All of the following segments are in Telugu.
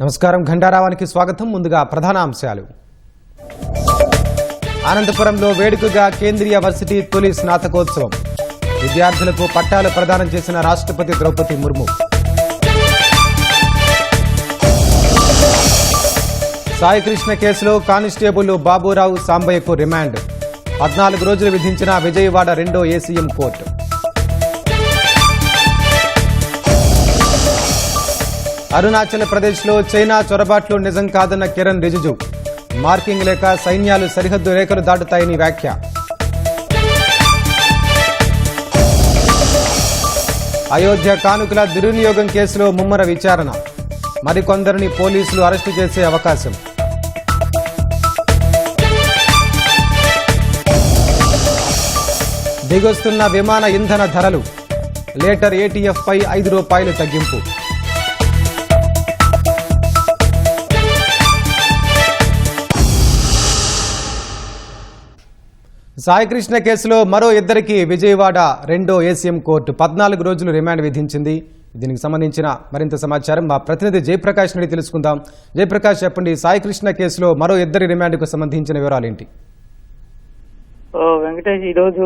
నమస్కారం ఘంటారావానికి స్వాగతం. ముందుగా ప్రధాన అంశాలు. అనంతపురంలో వేడుకగా కేంద్రీయ వర్సిటీ తొలి స్నాతకోత్సవం. విద్యార్థులకు పట్టాలు ప్రదానం చేసిన రాష్ట్రపతి ద్రౌపది ముర్ము. సాయికృష్ణ కేసులో కానిస్టేబుల్ బాబురావు సాంబయ్యకు రిమాండ్. 14 రోజులు విధించిన విజయవాడ 2వ ఏసీఎం కోర్టు. అరుణాచల్ ప్రదేశ్లో చైనా చొరబాట్లు నిజం కాదన్న కిరణ్ రిజిజు. మార్కింగ్ లేక సైన్యాలు సరిహద్దు రేఖలు దాటుతాయని వ్యాఖ్య. అయోధ్య కానుకల దుర్వినియోగం కేసులో ముమ్మర విచారణ. మరికొందరిని పోలీసులు అరెస్టు చేసే అవకాశం. దిగొస్తున్న విమాన ఇంధన ధరలు. లీటర్ ఏటీఎఫ్ పై ₹5 తగ్గింపు. సాయికృష్ణ కేసులో మరో ఇద్దరికి విజయవాడ 2వ ఏసీఎం కోర్టు 14 రోజులు రిమాండ్ విధించింది. దీనికి సంబంధించిన మరింత సమాచారం మా ప్రతినిధి జయప్రకాష్ నుండి తెలుసుకుందాం. జయప్రకాష్, చెప్పండి, సాయికృష్ణ కేసులో మరో ఇద్దరి రిమాండ్కు సంబంధించిన వివరాలు ఏంటి? వెంకటేష్, ఈరోజు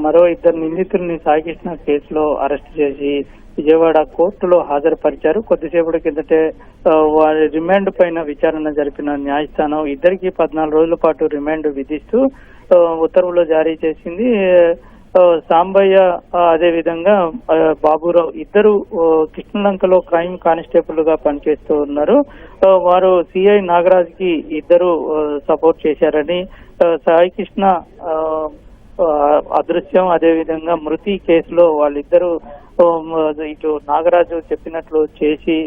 మరో ఇద్దరు నిందితుల్ని సాయికృష్ణ కేసులో అరెస్ట్ చేసి విజయవాడ కోర్టులో హాజరుపరిచారు. కొద్దిసేపటి కిందటే వారి రిమాండ్ పైన విచారణ జరిపిన న్యాయస్థానం ఇద్దరికి 14 రోజుల పాటు రిమాండ్ విధిస్తూ ఉత్తర్వులు జారీ చేసింది. సాంబయ్య అదే విధంగా బాబురావు ఇద్దరు కృష్ణలంకలో క్రైమ్ కానిస్టేబుల్ గా పనిచేస్తూ ఉన్నారు. వారు సిఐ నాగరాజ్ కి ఇద్దరు సపోర్ట్ చేశారని, సాయికృష్ణ అదృశ్యం అదేవిధంగా మృతి కేసులో వాళ్ళిద్దరూ ఇటు నాగరాజు చెప్పినట్లు చేసి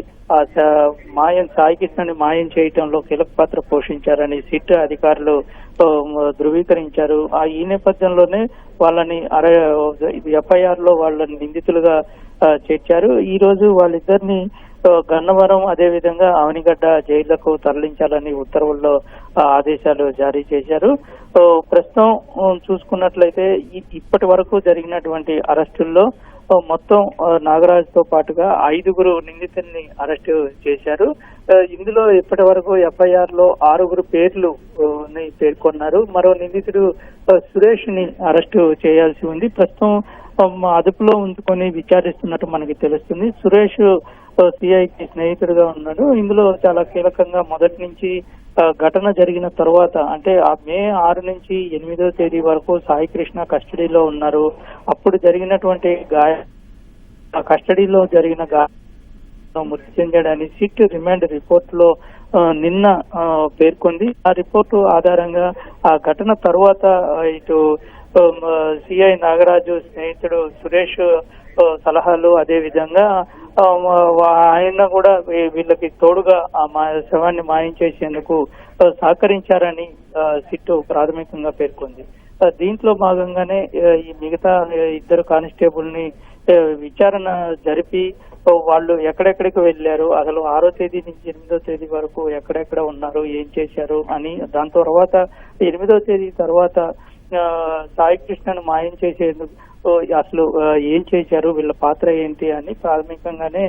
సాయికృష్ణని మాయం చేయటంలో కీలక పాత్ర పోషించారని సిట్ అధికారులు ధృవీకరించారు. ఈ నేపథ్యంలోనే వాళ్ళని ఎఫ్ఐఆర్ లో వాళ్ళని నిందితులుగా చేర్చారు. ఈ రోజు వాళ్ళిద్దరిని గన్నవరం అదేవిధంగా అవనిగడ్డ జైళ్లకు తరలించాలని ఉత్తర్వుల్లో ఆదేశాలు జారీ చేశారు. ప్రస్తుతం చూసుకున్నట్లయితే ఇప్పటి వరకు జరిగినటువంటి అరెస్టుల్లో మొత్తం నాగరాజ్ తో పాటుగా 5 నిందితుల్ని అరెస్టు చేశారు. ఇందులో ఇప్పటి వరకు ఎఫ్ఐఆర్ లో 6 పేర్లు పేర్కొన్నారు. మరో నిందితుడు సురేష్ ని అరెస్టు చేయాల్సి ఉంది. ప్రస్తుతం అదుపులో ఉంచుకొని విచారిస్తున్నట్టు మనకి తెలుస్తుంది. సురేష్ సిఐకి స్నేహితుడుగా ఉన్నాడు. ఇందులో చాలా కీలకంగా మొదటి నుంచి ఘటన జరిగిన తర్వాత అంటే మే 6 నుంచి 8వ తేదీ వరకు సాయికృష్ణ కస్టడీలో ఉన్నారు. అప్పుడు జరిగినటువంటి కస్టడీలో జరిగిన మృతి చెందాడని సిట్ రిమాండ్ రిపోర్ట్ లో నిన్న పేర్కొంది. ఆ రిపోర్టు ఆధారంగా ఆ ఘటన తర్వాత ఇటు సిఐ నాగరాజు స్నేహితుడు సురేష్ సలహాలు అదే విధంగా ఆయన కూడా వీళ్ళకి తోడుగా శవాన్ని మాయం చేసేందుకు సహకరించారని సిట్ ప్రాథమికంగా పేర్కొంది. దీంట్లో భాగంగానే ఈ మిగతా 2 కానిస్టేబుల్ ని విచారణ జరిపి వాళ్ళు ఎక్కడెక్కడికి వెళ్లారు, అసలు 6వ తేదీ నుంచి 8వ తేదీ వరకు ఎక్కడెక్కడ ఉన్నారు, ఏం చేశారు అని, దాని తర్వాత 8వ తేదీ తర్వాత సాయికృష్ణను మాయం చేసేందుకు అసలు ఏం చేశారు, వీళ్ళ పాత్ర ఏంటి అని ప్రాథమికంగానే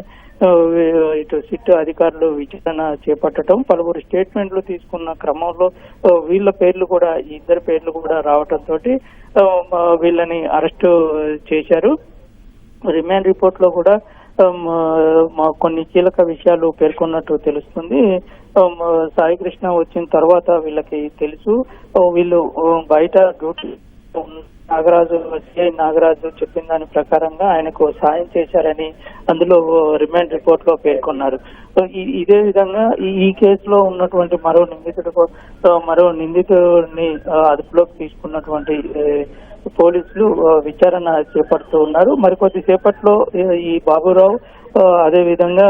ఇటు సిట్ అధికారులు విచారణ చేపట్టడం, పలువురు స్టేట్మెంట్లు తీసుకున్న క్రమంలో వీళ్ళ పేర్లు కూడా ఇద్దరు పేర్లు కూడా రావడంతో వీళ్ళని అరెస్టు చేశారు. రిమాండ్ రిపోర్ట్ లో కూడా కొన్ని కీలక విషయాలు పేర్కొన్నట్టు తెలుస్తుంది. సాయికృష్ణ వచ్చిన తర్వాత వీళ్ళకి తెలుసు, వీళ్ళు బయట డ్యూటీ నాగరాజు సిఐ నాగరాజు చెప్పిన దాని ప్రకారంగా ఆయనకు సాయం చేశారని అందులో రిమాండ్ రిపోర్ట్ లో పేర్కొన్నారు. ఇదే విధంగా ఈ కేసులో ఉన్నటువంటి మరో నిందితుడిని అదుపులోకి తీసుకున్నటువంటి పోలీసులు విచారణ చేపడుతూ ఉన్నారు. మరికొద్ది సేపట్లో ఈ బాబురావు అదే విధంగా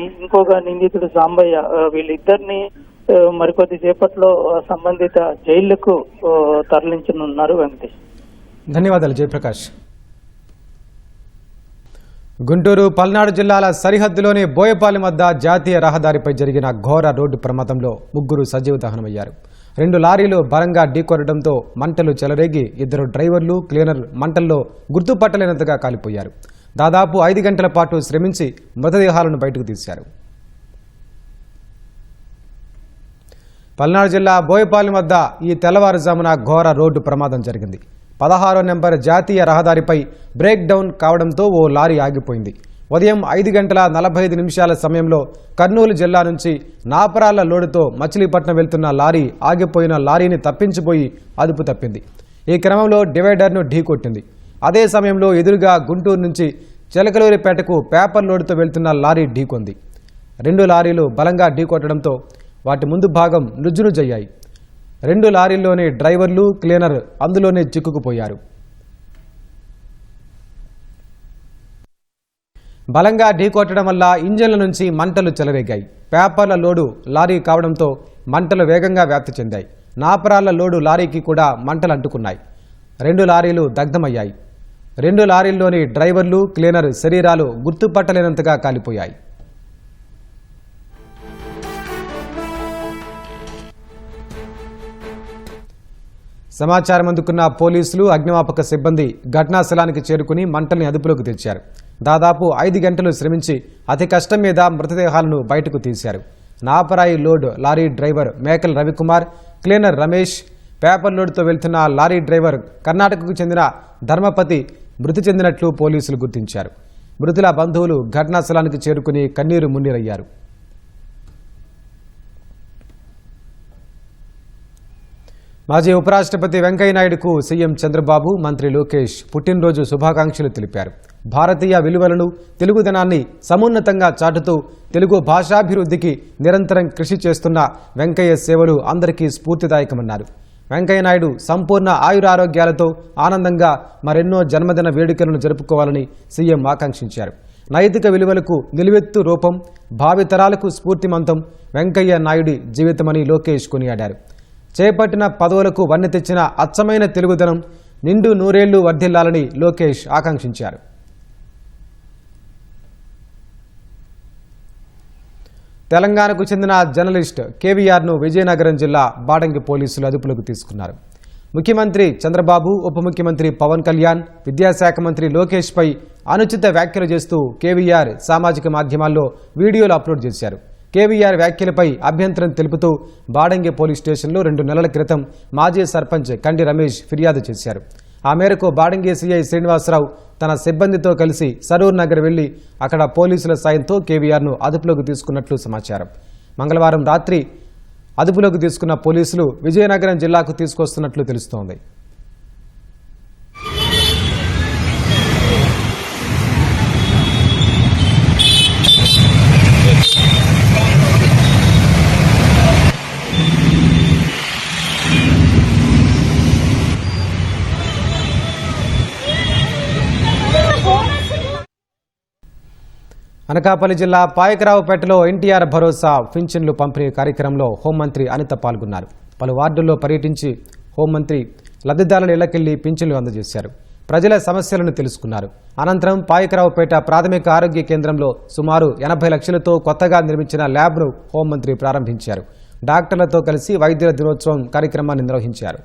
ఇంకొక నిందితుడు సాంబయ్య వీళ్ళిద్దరిని మరికొద్ది సేపట్లో సంబంధిత జైళ్లకు తరలించనున్నారు. వెంకటేష్, ధన్యవాదాలు జయప్రకాష్. గుంటూరు పల్నాడు జిల్లాల సరిహద్దులోని బోయపాలెం వద్ద జాతీయ రహదారిపై జరిగిన ఘోర రోడ్డు ప్రమాదంలో 3 సజీవ దహనమయ్యారు. 2 లారీలు బలంగా ఢీకొనడంతో మంటలు చెలరేగి 2 డ్రైవర్లు, క్లీనర్ మంటల్లో గుర్తుపట్టలేనంతగా కాలిపోయారు. దాదాపు 5 గంటల పాటు శ్రమించి మృతదేహాలను బయటకు తీశారు. పల్నాడు జిల్లా బోయపాలెం వద్ద ఈ తెల్లవారుజామున ఘోర రోడ్డు ప్రమాదం జరిగింది. 16వ నెంబర్ జాతీయ రహదారిపై బ్రేక్ డౌన్ కావడంతో ఓ లారీ ఆగిపోయింది. ఉదయం 5:45 సమయంలో కర్నూలు జిల్లా నుంచి నాపరాళ్ల లోడుతో మచిలీపట్నం వెళ్తున్న లారీ ఆగిపోయిన లారీని తప్పించిపోయి అదుపు తప్పింది. ఈ క్రమంలో డివైడర్ను ఢీకొట్టింది. అదే సమయంలో ఎదురుగా గుంటూరు నుంచి చిలకలూరిపేటకు పేపర్ లోడుతో వెళ్తున్న లారీ ఢీకొంది. 2 లారీలు బలంగా ఢీకొట్టడంతో వాటి ముందు భాగం నుజ్జునుజ్జయ్యాయి. 2 లారీల్లోని డ్రైవర్లు, క్లీనర్ అందులోనే చిక్కుకుపోయారు. బలంగా ఢీకొట్టడం వల్ల ఇంజన్ల నుంచి మంటలు చెలరేగాయి. పేపర్ల లోడు లారీ కావడంతో మంటలు వేగంగా వ్యాప్తి చెందాయి. నాపరాళ్ల లోడు లారీకి కూడా మంటలు అంటుకున్నాయి. 2 లారీలు దగ్ధమయ్యాయి. 2 లారీల్లోని డ్రైవర్లు, క్లీనర్ శరీరాలు గుర్తుపట్టలేనంతగా కాలిపోయాయి. సమాచారం అందుకున్న పోలీసులు, అగ్నిమాపక సిబ్బంది ఘటనా స్థలానికి చేరుకుని మంటల్ని అదుపులోకి తెచ్చారు. దాదాపు 5 గంటలు శ్రమించి అతి కష్టం మీద మృతదేహాలను బయటకు తీశారు. నాపరాయి load lorry driver Mekal Ravikumar, cleaner Ramesh, paper లోడ్తో వెళ్తున్న లారీ డ్రైవర్ కర్ణాటకకు చెందిన ధర్మపతి మృతి చెందినట్లు పోలీసులు గుర్తించారు. మృతుల బంధువులు ఘటనా స్థలానికి చేరుకుని కన్నీరు మున్నీరయ్యారు. మాజీ ఉపరాష్ట్రపతి వెంకయ్యనాయుడుకు సీఎం చంద్రబాబు, మంత్రి లోకేష్ పుట్టినరోజు శుభాకాంక్షలు తెలిపారు. భారతీయ విలువలను, తెలుగుదనాన్ని సమున్నతంగా చాటుతూ తెలుగు భాషాభివృద్ధికి నిరంతరం కృషి చేస్తున్న వెంకయ్య సేవలు అందరికీ స్ఫూర్తిదాయకమన్నారు. వెంకయ్యనాయుడు సంపూర్ణ ఆయురారోగ్యాలతో ఆనందంగా మరెన్నో జన్మదిన వేడుకలను జరుపుకోవాలని సీఎం ఆకాంక్షించారు. నైతిక విలువలకు నిలువెత్తు రూపం, భావితరాలకు స్ఫూర్తిమంతం వెంకయ్య నాయుడి జీవితమని లోకేష్ కొనియాడారు. చేపట్టిన పదవులకు వన్నె తెచ్చిన అచ్చమైన తెలుగుదనం నిండు నూరేళ్లు వర్ధిల్లాలని లోకేష్ ఆకాంక్షించారు. తెలంగాణకు చెందిన జర్నలిస్ట్ కేవీఆర్ను విజయనగరం జిల్లా బాడంగి పోలీసులు అదుపులోకి తీసుకున్నారు. ముఖ్యమంత్రి చంద్రబాబు, ఉప ముఖ్యమంత్రి పవన్ కళ్యాణ్, విద్యాశాఖ మంత్రి లోకేష్పై అనుచిత వ్యాఖ్యలు చేస్తూ కేవీఆర్ సామాజిక మాధ్యమాల్లో వీడియోలు అప్లోడ్ చేశారు. కేవీఆర్ వ్యాఖ్యలపై అభ్యంతరం తెలుపుతూ బాడంగి పోలీస్ స్టేషన్లో 2 నెలల క్రితం మాజీ సర్పంచ్ కండి రమేష్ ఫిర్యాదు చేశారు. ఆ మేరకు బాడంగి సీఐ శ్రీనివాసరావు తన సిబ్బందితో కలిసి సరూర్ నగర్ వెళ్లి అక్కడ పోలీసుల సాయంతో కేవీఆర్ను అదుపులోకి తీసుకున్నట్లు సమాచారం. మంగళవారం రాత్రి అదుపులోకి తీసుకున్న పోలీసులు విజయనగరం జిల్లాకు తీసుకొస్తున్నట్లు తెలుస్తోంది. అనకాపల్లి జిల్లా పాయకరావుపేటలో ఎన్టీఆర్ భరోసా పింఛన్లు పంపిణీ కార్యక్రమంలో హోంమంత్రి అనిత పాల్గొన్నారు. పలు వార్డుల్లో పర్యటించి హోంమంత్రి లబ్ధిదారుల ఇళ్లకెళ్లి పింఛన్లు అందజేశారు. ప్రజల సమస్యలను తెలుసుకున్నారు. అనంతరం పాయకరావుపేట ప్రాథమిక ఆరోగ్య కేంద్రంలో సుమారు 80 లక్షలతో కొత్తగా నిర్మించిన ల్యాబ్ను హోంమంత్రి ప్రారంభించారు. డాక్టర్లతో కలిసి వైద్యుల దినోత్సవం కార్యక్రమాన్ని నిర్వహించారు.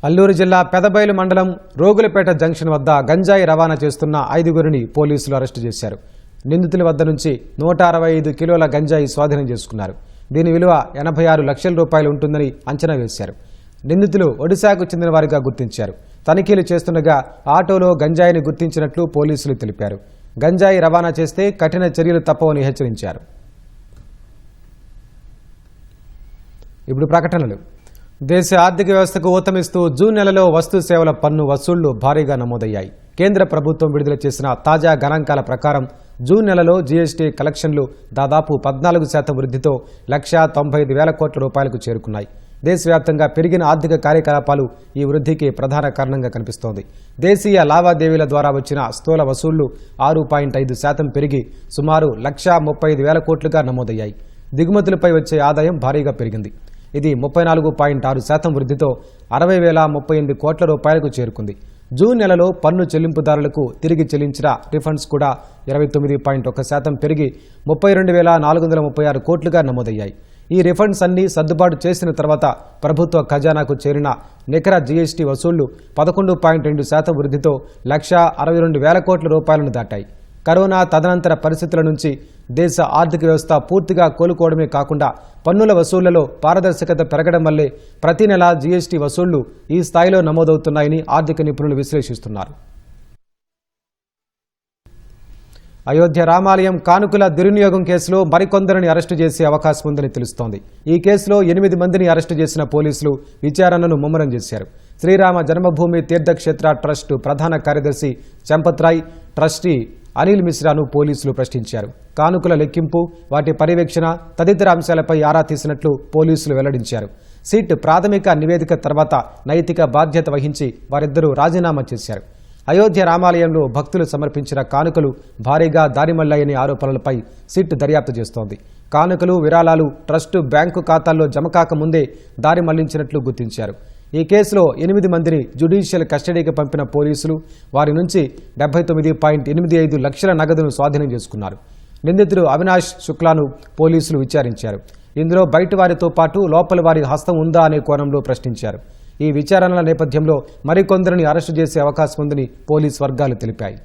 అల్లూరు జిల్లా పెదబైలు మండలం రోగులపేట జంక్షన్ వద్ద గంజాయి రవాణా చేస్తున్న 5గురిని పోలీసులు అరెస్టు చేశారు. నిందితుల వద్ద నుంచి 165 కిలోల గంజాయి స్వాధీనం చేసుకున్నారు. దీని విలువ 86 లక్షల రూపాయలు ఉంటుందని అంచనా వేశారు. నిందితులు ఒడిశాకు చెందిన వారిగా గుర్తించారు. తనిఖీలు చేస్తుండగా ఆటోలో గంజాయిని గుర్తించినట్లు పోలీసులు తెలిపారు. గంజాయి రవాణా చేస్తే కఠిన చర్యలు తప్పవని హెచ్చరించారు. ఇప్పుడు ప్రకటనలు. దేశ ఆర్థిక వ్యవస్థకు ఊతమిస్తూ జూన్ నెలలో వస్తు సేవల పన్ను వసూళ్లు భారీగా నమోదయ్యాయి. కేంద్ర ప్రభుత్వం విడుదల చేసిన తాజా గణాంకాల ప్రకారం జూన్ నెలలో జీఎస్టీ కలెక్షన్లు దాదాపు 14% వృద్ధితో 1,95,000 కోట్ల రూపాయలకు చేరుకున్నాయి. దేశవ్యాప్తంగా పెరిగిన ఆర్థిక కార్యకలాపాలు ఈ వృద్ధికి ప్రధాన కారణంగా కనిపిస్తోంది. దేశీయ లావాదేవీల ద్వారా వచ్చిన స్థూల వసూళ్లు 6.5% పెరిగి సుమారు 1,35,000 కోట్లుగా నమోదయ్యాయి. దిగుమతులపై వచ్చే ఆదాయం భారీగా పెరిగింది. ఇది 34.6% వృద్ధితో 60,038 కోట్ల రూపాయలకు చేరుకుంది. జూన్ నెలలో పన్ను చెల్లింపుదారులకు తిరిగి చెల్లించిన రిఫండ్స్ కూడా 29.1% పెరిగి 32,436 కోట్లుగా నమోదయ్యాయి. ఈ రిఫండ్స్ అన్నీ సర్దుబాటు చేసిన తర్వాత ప్రభుత్వ ఖజానాకు చేరిన నికర జీఎస్టీ వసూళ్లు 11.2% వృద్ధితో 1,62,000 కోట్ల రూపాయలను దాటాయి. కరోనా తదనంతర పరిస్థితుల నుంచి దేశ ఆర్థిక వ్యవస్థ పూర్తిగా కోలుకోవడమే కాకుండా పన్నుల వసూళ్లలో పారదర్శకత పెరగడం వల్లే ప్రతి నెల జీఎస్టీ వసూళ్లు ఈ స్థాయిలో నమోదవుతున్నాయని ఆర్థిక నిపుణులు విశ్లేషిస్తున్నారు. అయోధ్య రామాలయం కానుకల దుర్వినియోగం కేసులో మరికొందరిని అరెస్టు చేసే అవకాశం ఉందని తెలుస్తోంది. ఈ కేసులో 8 మందిని అరెస్టు చేసిన పోలీసులు విచారణను ముమ్మరం చేశారు. శ్రీరామ జన్మభూమి తీర్థక్షేత్ర ట్రస్ట్ ప్రధాన కార్యదర్శి చంపత్రాయ్, ట్రస్టీ అనిల్ మిశ్రాను పోలీసులు ప్రశ్నించారు. కానుకల లెక్కింపు, వాటి పర్యవేక్షణ తదితర అంశాలపై ఆరా తీసినట్లు పోలీసులు వెల్లడించారు. సిట్ ప్రాథమిక నివేదిక తర్వాత నైతిక బాధ్యత వహించి వారిద్దరూ రాజీనామా చేశారు. అయోధ్య రామాలయంలో భక్తులు సమర్పించిన కానుకలు భారీగా దారిమళ్లాయనే ఆరోపణలపై సిట్ దర్యాప్తు చేస్తోంది. కానుకలు, విరాళాలు ట్రస్టు బ్యాంకు ఖాతాల్లో జమ కాకముందే దారి మళ్లించినట్లు గుర్తించారు. ఈ కేసులో 8 మందిని జ్యుడిషియల్ కస్టడీకి పంపిన పోలీసులు వారి నుంచి 79.85 లక్షల నగదును స్వాధీనం చేసుకున్నారు. నిందితుడు అవినాష్ శుక్లాను పోలీసులు విచారించారు. ఇందులో బయటి వారితో పాటు లోపలి వారి హస్తం ఉందా అనే కోణంలో ప్రశ్నించారు. ఈ విచారణల నేపథ్యంలో మరికొందరిని అరెస్టు చేసే అవకాశం ఉందని పోలీసు వర్గాలు తెలిపాయి.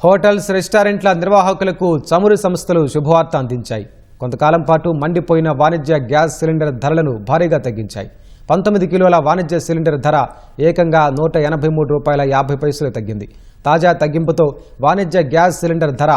హోటల్స్, రెస్టారెంట్ల నిర్వాహకులకు చమురు సంస్థలు శుభవార్త అందించాయి. కొంతకాలం పాటు మండిపోయిన వాణిజ్య గ్యాస్ సిలిండర్ ధరలను భారీగా తగ్గించాయి. 19 కిలోల వాణిజ్య సిలిండర్ ధర ఏకంగా ₹183.50 తగ్గింది. తాజా తగ్గింపుతో వాణిజ్య గ్యాస్ సిలిండర్ ధర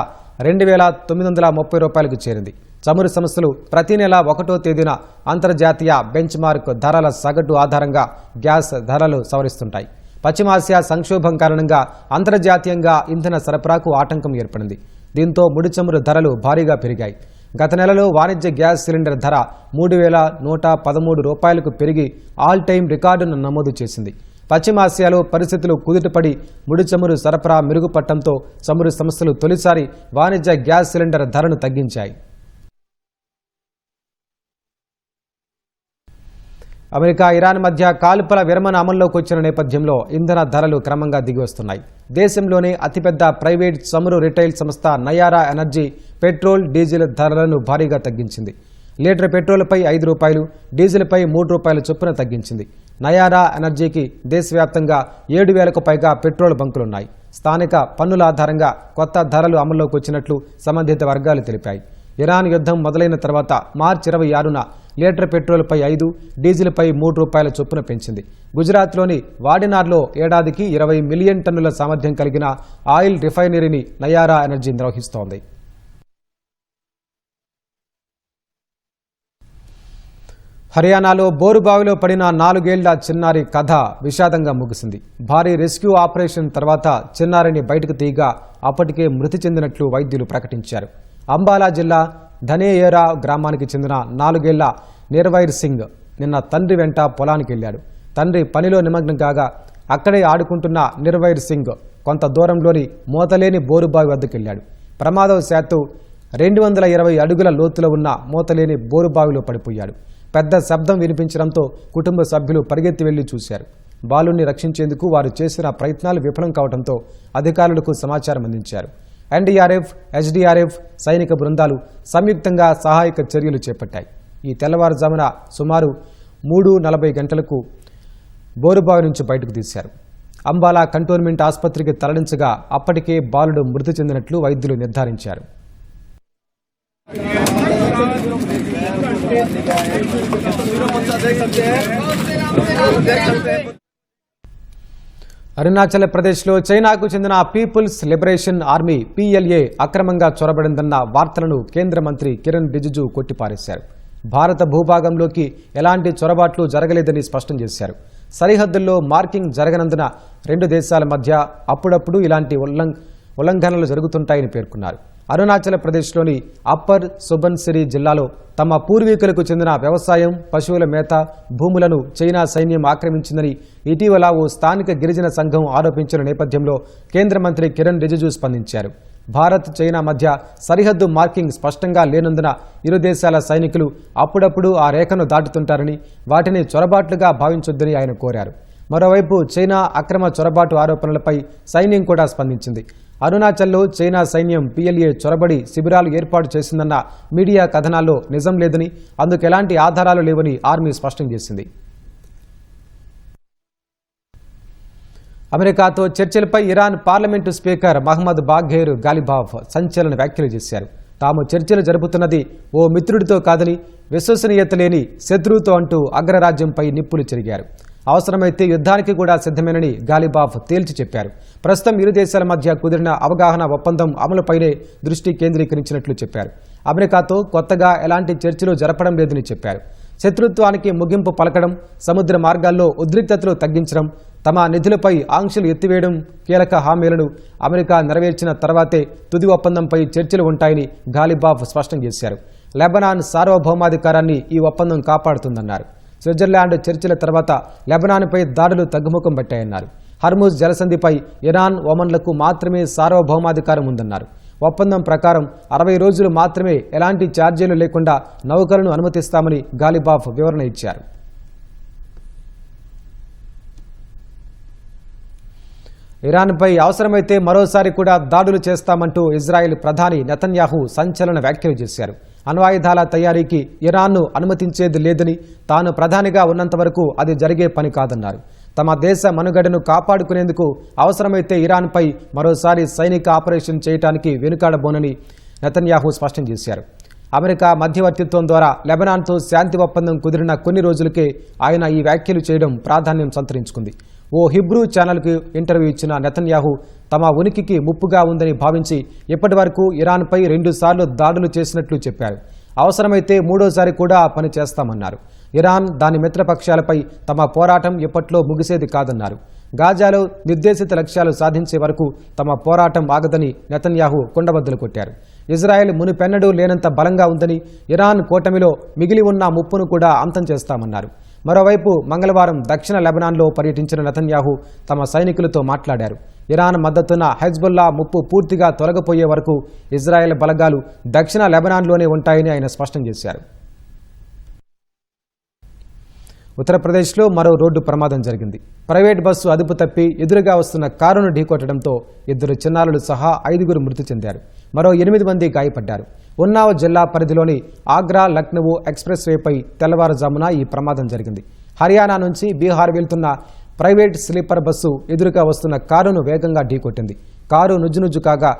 ₹2,930కు చేరింది. చమురు సంస్థలు ప్రతి నెల 1వ తేదీన అంతర్జాతీయ బెంచ్ మార్క్ ధరల సగటు ఆధారంగా గ్యాస్ ధరలు సవరిస్తుంటాయి. పశ్చిమాసియా సంక్షోభం కారణంగా అంతర్జాతీయంగా ఇంధన సరఫరాకు ఆటంకం ఏర్పడింది. దీంతో ముడి చమురు ధరలు భారీగా పెరిగాయి. గత నెలలో వాణిజ్య గ్యాస్ సిలిండర్ ధర ₹3,113కు పెరిగి ఆల్ టైమ్ రికార్డును నమోదు చేసింది. పశ్చిమాసియాలో పరిస్థితులు కుదుటపడి ముడి చమురు సరఫరా మెరుగుపడటంతో చమురు సంస్థలు తొలిసారి వాణిజ్య గ్యాస్ సిలిండర్ ధరను తగ్గించాయి. అమెరికా, ఇరాన్ మధ్య కాల్పుల విరమణ అమల్లోకి వచ్చిన నేపథ్యంలో ఇంధన ధరలు క్రమంగా దిగివస్తున్నాయి. దేశంలోనే అతిపెద్ద ప్రైవేట్ చమురు రిటైల్ సంస్థ నయారా ఎనర్జీ పెట్రోల్, డీజిల్ ధరలను భారీగా తగ్గించింది. లీటర్ పెట్రోల్పై ₹5, డీజిల్పై ₹3 చొప్పున తగ్గించింది. నయారా ఎనర్జీకి దేశవ్యాప్తంగా 7,000కు పైగా పెట్రోల్ బంకులున్నాయి. స్థానిక పన్నుల ఆధారంగా కొత్త ధరలు అమల్లోకి వచ్చినట్లు సంబంధిత వర్గాలు తెలిపాయి. ఇరాన్ యుద్ధం మొదలైన తర్వాత మార్చి 26న లీటర్ పెట్రోల్పై ₹5, డీజిల్పై ₹3 చొప్పున పెంచింది. గుజరాత్లోని వాడినార్లో ఏడాదికి 20 మిలియన్ టన్నుల సామర్థ్యం కలిగిన ఆయిల్ రిఫైనరీని నయారా ఎనర్జీ నిర్వహిస్తోంది. హర్యానాలో బోరుబావిలో పడిన 4 ఏళ్ల చిన్నారి కథ విషాదంగా ముగిసింది. భారీ రెస్క్యూ ఆపరేషన్ తర్వాత చిన్నారిని బయటకు తీయగా అప్పటికే మృతి చెందినట్లు వైద్యులు ప్రకటించారు. అంబాలా జిల్లా ధనేయేరా గ్రామానికి చెందిన 4 ఏళ్ల నిర్వైర్ సింగ్ నిన్న తండ్రి వెంట పొలానికి వెళ్లాడు. తండ్రి పనిలో నిమగ్నం కాగా అక్కడే ఆడుకుంటున్న నిర్వైర్ సింగ్ కొంత దూరంలోని మూతలేని బోరుబావి వద్దకెళ్లాడు. ప్రమాదవశాత్తు 220 అడుగుల లోతులో ఉన్న మూతలేని బోరుబావిలో పడిపోయాడు. పెద్ద శబ్దం వినిపించడంతో కుటుంబ సభ్యులు పరిగెత్తి వెళ్లి చూశారు. బాలుని రక్షించేందుకు వారు చేసిన ప్రయత్నాలు విఫలం కావడంతో అధికారులకు సమాచారం అందించారు. ఎన్డీఆర్ఎఫ్, ఎస్డీఆర్ఎఫ్ సైనిక బృందాలు సంయుక్తంగా సహాయక చర్యలు చేపట్టాయి. ఈ తెల్లవారుజామున సుమారు 3:40 గంటలకు బోరుబావి నుంచి బయటకు తీశారు. అంబాలా కంటోన్మెంట్ ఆసుపత్రికి తరలించగా అప్పటికే బాలుడు మృతి చెందినట్లు వైద్యులు నిర్ధారించారు. అరుణాచల్ ప్రదేశ్లో చైనాకు చెందిన పీపుల్స్ లిబరేషన్ ఆర్మీ PLA అక్రమంగా చొరబడిందన్న వార్తలను కేంద్ర మంత్రి కిరణ్ రిజిజు కొట్టిపారేశారు. భారత భూభాగంలోకి ఎలాంటి చొరబాట్లు జరగలేదని స్పష్టం చేశారు. సరిహద్దుల్లో మార్కింగ్ జరగనందున 2 దేశాల మధ్య అప్పుడప్పుడు ఇలాంటి ఉల్లంఘనలు జరుగుతుంటాయని పేర్కొన్నారు. అరుణాచల్ ప్రదేశ్లోని అప్పర్ సుబన్సిరి జిల్లాలో తమ పూర్వీకులకు చెందిన వ్యవసాయం, పశువుల మేత భూములను చైనా సైన్యం ఆక్రమించిందని ఇటీవల ఓ స్థానిక గిరిజన సంఘం ఆరోపించిన నేపథ్యంలో కేంద్ర మంత్రి కిరణ్ రిజిజు స్పందించారు. భారత్, చైనా మధ్య సరిహద్దు మార్కింగ్ స్పష్టంగా లేనందున ఇరు దేశాల సైనికులు అప్పుడప్పుడు ఆ రేఖను దాటుతుంటారని, వాటిని చొరబాట్లుగా భావించొద్దని ఆయన కోరారు. మరోవైపు చైనా అక్రమ చొరబాటు ఆరోపణలపై సైన్యం కూడా స్పందించింది. అరుణాచల్లో చైనా సైన్యం PLA చొరబడి శిబిరాలు ఏర్పాటు చేసిందన్న మీడియా కథనాల్లో నిజం లేదని, అందుకు ఎలాంటి ఆధారాలు లేవని ఆర్మీ స్పష్టం చేసింది. అమెరికాతో చర్చలపై Iran parliament speaker Mohammad Bagher Ghalibaf సంచలన వ్యాఖ్యలు చేశారు. తాము చర్చలు జరుపుతున్నది ఓ మిత్రుడితో కాదని, విశ్వసనీయత లేని శత్రువుతో అంటూ అగ్రరాజ్యంపై నిప్పులు చెరిగారు. అవసరమైతే యుద్ధానికి కూడా సిద్ధమేనని గాలిబాఫ్ తేల్చి చెప్పారు. ప్రస్తుతం ఇరు దేశాల మధ్య కుదిరిన అవగాహన ఒప్పందం అమలుపైనే దృష్టి కేంద్రీకరించినట్లు చెప్పారు. అమెరికాతో కొత్తగా ఎలాంటి చర్చలు జరపడం లేదని చెప్పారు. శత్రుత్వానికి ముగింపు పలకడం, సముద్ర మార్గాల్లో ఉద్రిక్తతలు తగ్గించడం, తమ నిధులపై ఆంక్షలు ఎత్తివేయడం కీలక హామీలను అమెరికా నెరవేర్చిన తర్వాతే తుది ఒప్పందంపై చర్చలు ఉంటాయని గాలిబాఫ్ స్పష్టం చేశారు. లెబనాన్ సార్వభౌమాధికారాన్ని ఈ ఒప్పందం కాపాడుతుందన్నారు. స్విట్జర్లాండ్ చర్చల తర్వాత లెబనాన్పై దాడులు తగ్గుముఖం పట్టాయన్నారు. హర్ముజ్ జలసంధిపై ఇరాన్, ఒమన్లకు మాత్రమే సార్వభౌమాధికారం ఉందన్నారు. ఒప్పందం ప్రకారం 60 రోజులు మాత్రమే ఎలాంటి ఛార్జీలు లేకుండా నౌకలను అనుమతిస్తామని గాలిబాఫ్ వివరణ ఇచ్చారు. ఇరాన్పై అవసరమైతే మరోసారి కూడా దాడులు చేస్తామంటూ ఇజ్రాయెల్ ప్రధాని నెతన్యాహు సంచలన వ్యాఖ్యలు చేశారు. అణ్వాయుధాల తయారీకి ఇరాన్ను అనుమతించేది లేదని, తాను ప్రధానిగా ఉన్నంత వరకు అది జరిగే పని కాదన్నారు. తమ దేశ మనుగడను కాపాడుకునేందుకు అవసరమైతే ఇరాన్పై మరోసారి సైనిక ఆపరేషన్ చేయడానికి వెనుకాడబోనని నెతన్యాహు స్పష్టం చేశారు. అమెరికా మధ్యవర్తిత్వం ద్వారా లెబనాన్తో శాంతి ఒప్పందం కుదిరిన కొన్ని రోజులకే ఆయన ఈ వ్యాఖ్యలు చేయడం ప్రాధాన్యం సంతరించుకుంది. ఓ హిబ్రూ ఛానల్కు ఇంటర్వ్యూ ఇచ్చిన నెతన్యాహు తమ ఉనికికి ముప్పుగా ఉందని భావించి ఇప్పటి వరకు ఇరాన్పై 2 సార్లు దాడులు చేసినట్లు చెప్పారు. అవసరమైతే 3వసారి కూడా ఆ పని చేస్తామన్నారు. ఇరాన్, దాని మిత్రపక్షాలపై తమ పోరాటం ఎప్పట్లో ముగిసేది కాదన్నారు. గాజాలో నిర్దేశిత లక్ష్యాలు సాధించే వరకు తమ పోరాటం ఆగదని నెతన్యాహు కుండబద్దలు కొట్టారు. ఇజ్రాయెల్ మునిపెన్నడూ లేనంత బలంగా ఉందని, ఇరాన్ కూటమిలో మిగిలి ఉన్న ముప్పును కూడా అంతం చేస్తామన్నారు. మరోవైపు మంగళవారం దక్షిణ లెబనాన్లో పర్యటించిన నెతన్యాహు తమ సైనికులతో మాట్లాడారు. ఇరాన్ మద్దతున్న హెజ్బుల్లా ముప్పు పూర్తిగా తొలగిపోయే వరకు ఇజ్రాయెల్ బలగాలు దక్షిణ లెబనాన్లోనే ఉంటాయని ఆయన స్పష్టం చేశారు. ఉత్తరప్రదేశ్లో మరో రోడ్డు ప్రమాదం జరిగింది. ప్రైవేట్ బస్సు అదుపు తప్పి ఎదురుగా వస్తున్న కారును ఢీకొట్టడంతో 2 చిన్నారులు సహా 5గురు మృతి చెందారు. మరో 8 మంది గాయపడ్డారు. ఉన్నావ్ జిల్లా పరిధిలోని ఆగ్రా లక్నో ఎక్స్ప్రెస్ వేపై తెల్లవారుజామున ఈ ప్రమాదం జరిగింది. హర్యానా నుంచి బీహార్ వెళ్తున్న ప్రైవేట్ స్లీపర్ బస్సు ఎదురుగా వస్తున్న కారును వేగంగా ఢీకొట్టింది. కారు నుజ్జునుజ్జు కాగా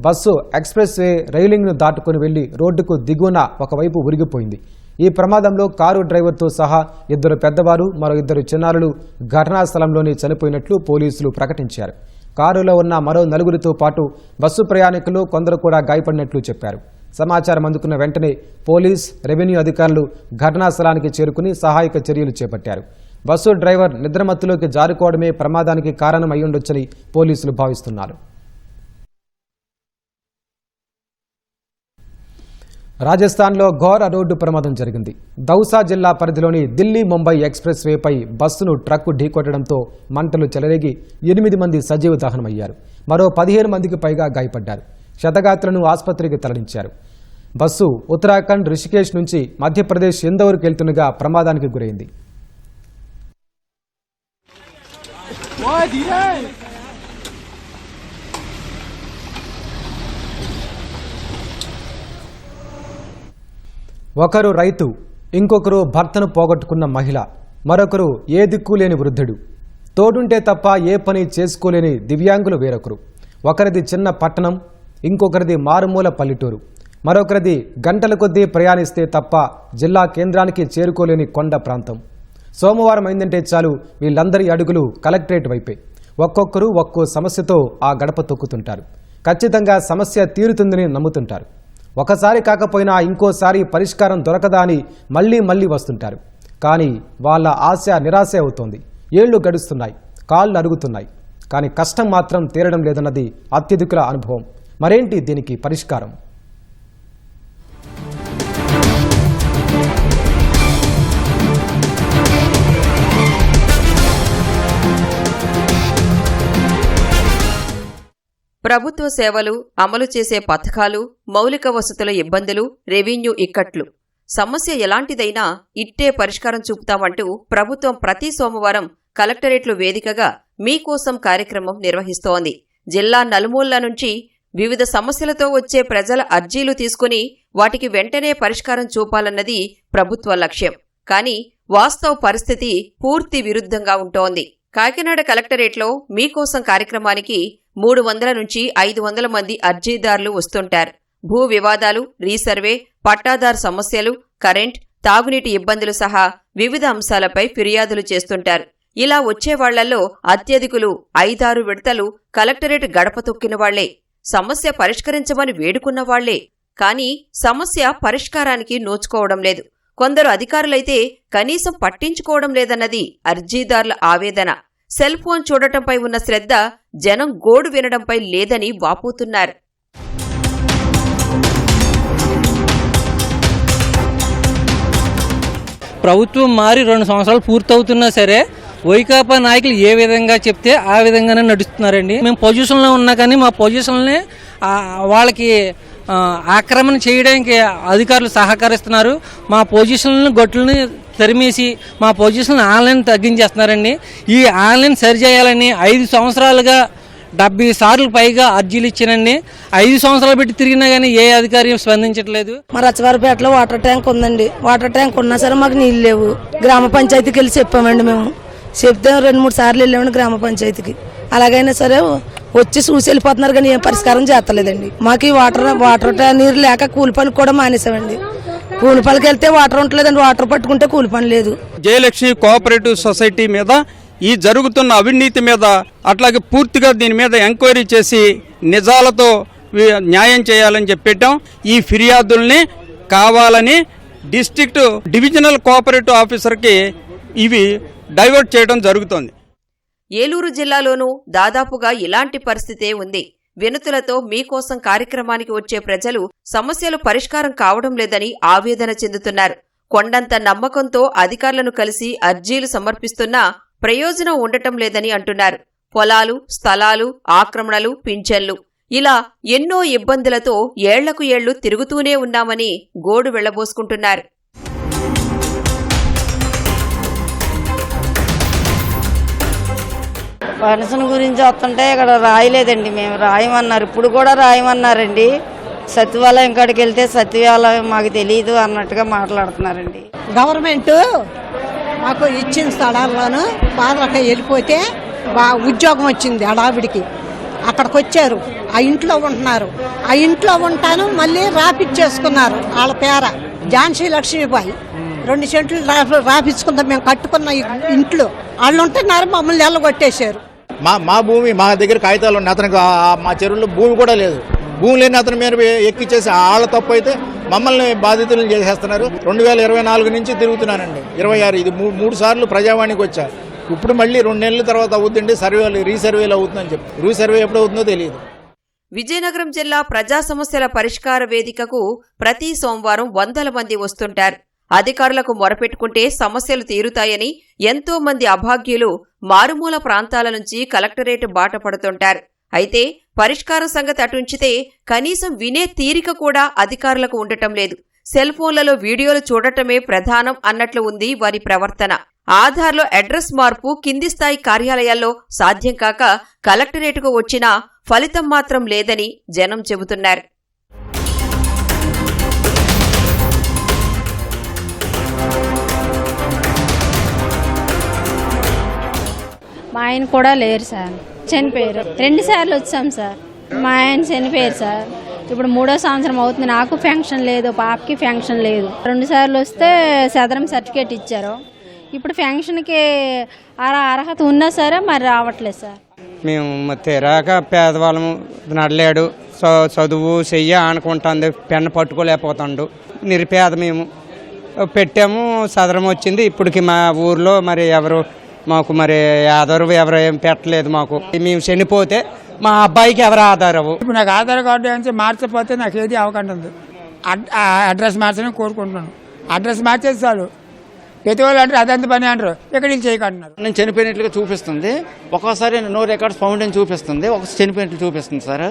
బస్సు ఎక్స్ప్రెస్ వే రైలింగ్ను దాటుకుని వెళ్లి రోడ్డుకు దిగువన ఒకవైపు ఉరిగిపోయింది. ఈ ప్రమాదంలో కారు డ్రైవర్తో సహా 2 పెద్దవారు, మరో 2 చిన్నారులు ఘటనా స్థలంలోనే చనిపోయినట్లు పోలీసులు ప్రకటించారు. కారులో ఉన్న మరో 4గురితో పాటు బస్సు ప్రయాణికులు కొందరు కూడా గాయపడినట్లు చెప్పారు. సమాచారం అందుకున్న వెంటనే పోలీస్, రెవెన్యూ అధికారులు ఘటనా స్థలానికి చేరుకుని సహాయక చర్యలు చేపట్టారు. బస్సు డ్రైవర్ నిద్రమత్తులోకి జారుకోవడమే ప్రమాదానికి కారణం అయ్యుండొచ్చని పోలీసులు భావిస్తున్నారు. రాజస్థాన్లో ఘోర రోడ్డు ప్రమాదం జరిగింది. దౌసా జిల్లా పరిధిలోని ఢిల్లీ ముంబై ఎక్స్ప్రెస్ వేపై బస్సును ట్రక్కు ఢీకొట్టడంతో మంటలు చెలరేగి 8 మంది సజీవ దహనమయ్యారు. మరో 15 మందికి పైగా గాయపడ్డారు. క్షతగాత్రులను ఆసుపత్రికి తరలించారు. బస్సు ఉత్తరాఖండ్ రిషికేశ్ నుంచి మధ్యప్రదేశ్ ఇందోర్కు వెళ్తుండగా ప్రమాదానికి గురైంది. ఒకరు రైతు, ఇంకొకరు భర్తను పోగొట్టుకున్న మహిళ, మరొకరు ఏ దిక్కు లేని వృద్ధుడు, తోడుంటే తప్ప ఏ పని చేసుకోలేని దివ్యాంగులు వేరొకరు. ఒకరిది చిన్న పట్టణం, ఇంకొకరిది మారుమూల పల్లెటూరు, మరొకరిది గంటల కొద్దీ ప్రయాణిస్తే తప్ప జిల్లా కేంద్రానికి చేరుకోలేని కొండ ప్రాంతం. సోమవారం అయిందంటే చాలు వీళ్ళందరి అడుగులు కలెక్టరేట్ వైపే. ఒక్కొక్కరు ఒక్కో సమస్యతో ఆ గడప తొక్కుతుంటారు. ఖచ్చితంగా సమస్య తీరుతుందని నమ్ముతుంటారు. ఒకసారి కాకపోయినా ఇంకోసారి పరిష్కారం దొరకదా అని మళ్లీ వస్తుంటారు. కానీ వాళ్ళ ఆశ నిరాశ అవుతోంది. ఏళ్లు గడుస్తున్నాయి, కాళ్ళు అరుగుతున్నాయి, కానీ కష్టం మాత్రం తీరడం లేదన్నది అత్యధికుల అనుభవం. మరేంటి దీనికి పరిష్కారం? ప్రభుత్వ సేవలు, అమలు చేసే పథకాలు, మౌలిక వసతుల ఇబ్బందులు, రెవెన్యూ ఇక్కట్లు, సమస్య ఎలాంటిదైనా ఇట్టే పరిష్కారం చూపుతామంటూ ప్రభుత్వం ప్రతి సోమవారం కలెక్టరేట్లు వేదికగా మీకోసం కార్యక్రమం నిర్వహిస్తోంది. జిల్లా నలుమూలల నుంచి వివిధ సమస్యలతో వచ్చే ప్రజల అర్జీలు తీసుకుని వాటికి వెంటనే పరిష్కారం చూపాలన్నది ప్రభుత్వ లక్ష్యం. కానీ వాస్తవ పరిస్థితి పూర్తి విరుద్ధంగా ఉంటోంది. కాకినాడ కలెక్టరేట్లో మీకోసం కార్యక్రమానికి 300 నుంచి 500 మంది అర్జీదారులు వస్తుంటారు. భూ వివాదాలు, రీసర్వే, పట్టాదారు సమస్యలు, కరెంట్, తాగునీటి ఇబ్బందులు సహా వివిధ అంశాలపై ఫిర్యాదులు చేస్తుంటారు. ఇలా వచ్చేవాళ్లలో అత్యధికులు 5-6 విడతలు కలెక్టరేట్ గడప తొక్కిన వాళ్లే, సమస్య పరిష్కరించమని వేడుకున్న వాళ్లే. కానీ సమస్య పరిష్కారానికి నోచుకోవడం లేదు. కొందరు అధికారులైతే కనీసం పట్టించుకోవడం లేదన్నది అర్జీదారుల ఆవేదన. సెల్ ఫోన్ చూడటంపై ఉన్న శ్రద్ధ జనం గోడు వినడంపై లేదని వాపోతున్నారు. ప్రభుత్వం మారి 2 సంవత్సరాలు పూర్తవుతున్నా సరే వైకాపా నాయకులు ఏ విధంగా చెప్తే ఆ విధంగానే నడుస్తున్నారండి. మేము పొజిషన్లో ఉన్నా కానీ మా పొజిషన్ని వాళ్ళకి ఆక్రమణ చేయడానికి అధికారులు సహకరిస్తున్నారు. మా పొజిషన్లను గొట్లని తరిమేసి మా పొజిషన్ ఆన్లైన్ తగ్గించేస్తున్నారండి. ఈ ఆన్లైన్ సరిచేయాలని 5 సంవత్సరాలుగా 70 సార్లు పైగా అర్జీలు ఇచ్చానండి. 5 సంవత్సరాలు పెట్టి తిరిగినా కానీ ఏ అధికారి స్పందించట్లేదు. మా రచ్చవారిపేటలో వాటర్ ట్యాంక్ ఉందండి. వాటర్ ట్యాంక్ ఉన్నా సరే మాకు నీళ్ళు లేవు. గ్రామ పంచాయతీకి వెళ్ళి చెప్పామండి. మేము చెప్తే 2-3 సార్లు వెళ్ళామండి గ్రామ పంచాయతీకి. అలాగైనా సరే వచ్చి చూసి వెళ్ళిపోతున్నారు కానీ ఏం పరిష్కారం చేస్తలేదండి. మాకు ఈ వాటర్ నీరు లేక కూలి పనికి కూడా మానేసామండి. కూలి పనికి వెళ్తే వాటర్ ఉంటలేదండి, వాటర్ పట్టుకుంటే కూలి పని లేదు. జయలక్ష్మి కోఆపరేటివ్ సొసైటీ మీద ఈ జరుగుతున్న అవినీతి మీద అట్లాగే పూర్తిగా దీని మీద ఎంక్వైరీ చేసి నిజాలతో న్యాయం చేయాలని చెప్పాం. ఈ ఫిర్యాదుల్ని కావాలని డివిజనల్ కోఆపరేటివ్ ఆఫీసర్కి ఇవి డైవర్ట్ చేయడం జరుగుతోంది. ఏలూరు జిల్లాలోనూ దాదాపుగా ఇలాంటి పరిస్థితే ఉంది. వినతులతో మీకోసం కార్యక్రమానికి వచ్చే ప్రజలు సమస్యలు పరిష్కారం కావడం లేదని ఆవేదన చెందుతున్నారు. కొండంత నమ్మకంతో అధికారులను కలిసి అర్జీలు సమర్పిస్తున్నా ప్రయోజనం ఉండటం లేదని అంటున్నారు. పొలాలు, స్థలాలు, ఆక్రమణలు, పింఛన్లు ఇలా ఎన్నో ఇబ్బందులతో ఏళ్లకు ఏళ్లు తిరుగుతూనే ఉన్నామని గోడు వెళ్లబోసుకుంటున్నారు. పెన్షన్ గురించి వస్తుంటే ఇక్కడ రాయలేదండి. మేము రాయమన్నారు, ఇప్పుడు కూడా రాయమన్నారండి. సచివాలయం కాడికి వెళ్తే సచివాలయం మాకు తెలియదు అన్నట్టుగా మాట్లాడుతున్నారండి. గవర్నమెంట్ మాకు ఇచ్చిన స్థలాల్లోనూ బాధలకి వెళ్ళిపోతే ఉద్యోగం వచ్చింది అడావిడికి. అక్కడికి వచ్చారు, ఆ ఇంట్లో ఉంటున్నారు. ఆ ఇంట్లో ఉంటాను మళ్ళీ రాపిచ్చేసుకున్నారు. వాళ్ళ పేర ఝాన్సీ లక్ష్మీబాయి 2 సెంట్లు రాపించుకుందాం మేము కట్టుకున్న ఇంట్లో. వాళ్ళు ఉంటున్నారు, మమ్మల్ని ఎల్లగొట్టేశారు. మా భూమి మా దగ్గర కాగితాలు ఉన్నాయి. అతనికి మా చెరువులో భూమి కూడా లేదు. భూమి లేని అతని మీద ఎక్కిచ్చేసి వాళ్ళ తప్పు అయితే మమ్మల్ని బాధితులను చేసేస్తున్నారు. 2024 నుంచి తిరుగుతున్నానండి. 26 ఇది 3 సార్లు ప్రజావాణికి వచ్చా. ఇప్పుడు మళ్ళీ 2 నెలల తర్వాత అవుతుందండి. రీసర్వేలు అవుతుందని చెప్పి రీసర్వే ఎప్పుడు అవుతుందో తెలియదు. విజయనగరం జిల్లా ప్రజా సమస్యల పరిష్కార వేదికకు ప్రతి సోమవారం 100 మంది వస్తుంటారు. అధికారులకు మొరపెట్టుకుంటే సమస్యలు తీరుతాయని ఎంతో మంది అభాగ్యులు మారుమూల ప్రాంతాల నుంచి కలెక్టరేట్ బాట పడుతుంటారు. అయితే పరిష్కారం సంగతి అటుంచితే కనీసం వినే తీరిక కూడా అధికారులకు ఉండటం లేదు. సెల్ ఫోన్లలో వీడియోలు చూడటమే ప్రధానం అన్నట్లు ఉంది వారి ప్రవర్తన. ఆధార్లో అడ్రస్ మార్పు కింది స్థాయి కార్యాలయాల్లో సాధ్యం కాక కలెక్టరేటుకు వచ్చినా ఫలితం మాత్రం లేదని జనం చెబుతున్నారు. మా ఆయన కూడా లేరు సార్, చనిపోయారు. 2 సార్లు వచ్చాం సార్. మా ఆయన చనిపోయారు సార్. ఇప్పుడు 3వ సంవత్సరం అవుతుంది. నాకు ఫెన్షన్ లేదు, పాపకి ఫెన్షన్ లేదు. 2 సార్లు వస్తే సదరం సర్టిఫికేట్ ఇచ్చారు. ఇప్పుడు ఫెన్షన్కి అర్హత ఉన్నా సరే మరి రావట్లేదు సార్. మేము తెరాక పేదవాళ్ళము, నడలేడు, చదువు చెయ్య అనుకుంటుంది, పెన్ను పట్టుకోలేకపోతాడు. నిరుపేద మేము పెట్టాము, సదరం వచ్చింది. ఇప్పటికి మా ఊర్లో మరి ఎవరు మాకు మరి ఆధారు ఎవరు ఏం పెట్టలేదు. మాకు మేము చనిపోతే మా అబ్బాయికి ఎవరు ఆధారవు. ఇప్పుడు నాకు ఆధార్ కార్డు నుంచి మార్చకపోతే నాకు ఏది అవకాశం ఉంది. అడ్రస్ మార్చని కోరుకుంటున్నాను. అడ్రస్ మార్చేసి చాలు. ప్రతి వాళ్ళు అంటారు అదంత పని అంటారు, ఇక్కడ చేయకంటున్నారు. నేను చనిపోయినట్లుగా చూపిస్తుంది. ఒక్కోసారి నో రికార్డ్స్ ఫౌండ్ అని చూపిస్తుంది, ఒకసారి చనిపోయినట్లు చూపిస్తుంది సార్.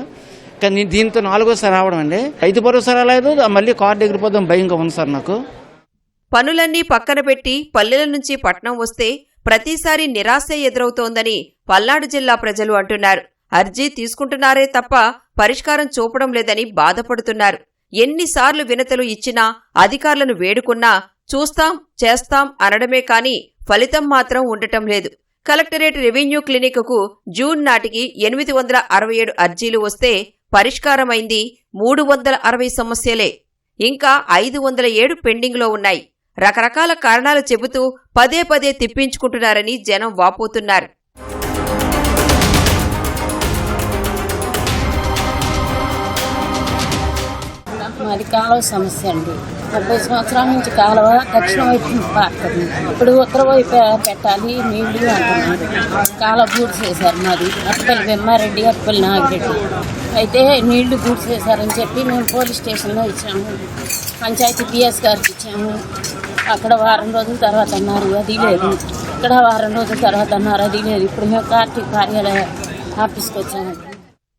కానీ దీంతో 4వసారి రావడం అండి. 5 భరోసా రాలేదు, మళ్ళీ కార్డు ఎగిరిపోదాం భయంగా ఉంది సార్ నాకు. పనులన్నీ పక్కన పెట్టి పల్లెల నుంచి పట్నం వస్తే ప్రతిసారి నిరాశే ఎదురవుతోందని పల్నాడు జిల్లా ప్రజలు అంటున్నారు. అర్జీ తీసుకుంటున్నారే తప్ప పరిష్కారం చూపడం లేదని బాధపడుతున్నారు. ఎన్నిసార్లు వినతులు ఇచ్చినా, అధికారులను వేడుకున్నా చూస్తాం చేస్తాం అనడమే కాని ఫలితం మాత్రం ఉండటం లేదు. కలెక్టరేట్ రెవెన్యూ క్లినిక్కు జూన్ నాటికి 867 అర్జీలు వస్తే పరిష్కారమైంది 360 సమస్యలే. ఇంకా 507 పెండింగ్లో ఉన్నాయి. రకరకాల కారణాలు చెబుతూ పదే పదే తిప్పించుకుంటున్నారని జనం వాపోతున్నారు. మాది కాలువ సమస్య అండి. 70 సంవత్సరాల నుంచి కాలువ దక్షిణ వైపు పారుతుంది. ఇప్పుడు ఉత్తర వైపు పెట్టాలి నీళ్లు అంటున్నారు. కాలువ బూడ్స్ వేశారు. మాది అప్పల్లి వెమ్మారెడ్డి, అప్పల్లి నాగిరెడ్డి. అయితే నీళ్లు బూడ్స్ వేశారని చెప్పి మేము పోలీస్ స్టేషన్లో ఇచ్చాము. పంచాయతీ పిఎస్ గారికి ఇచ్చాము. అక్కడ వారం రోజుల తర్వాత అన్నారు అది లేదు. ఇక్కడ వారం రోజుల తర్వాత అన్నారు అది లేదు. ఇప్పుడు మేము కార్తీక కార్యాలయ ఆఫీస్కి వచ్చాము.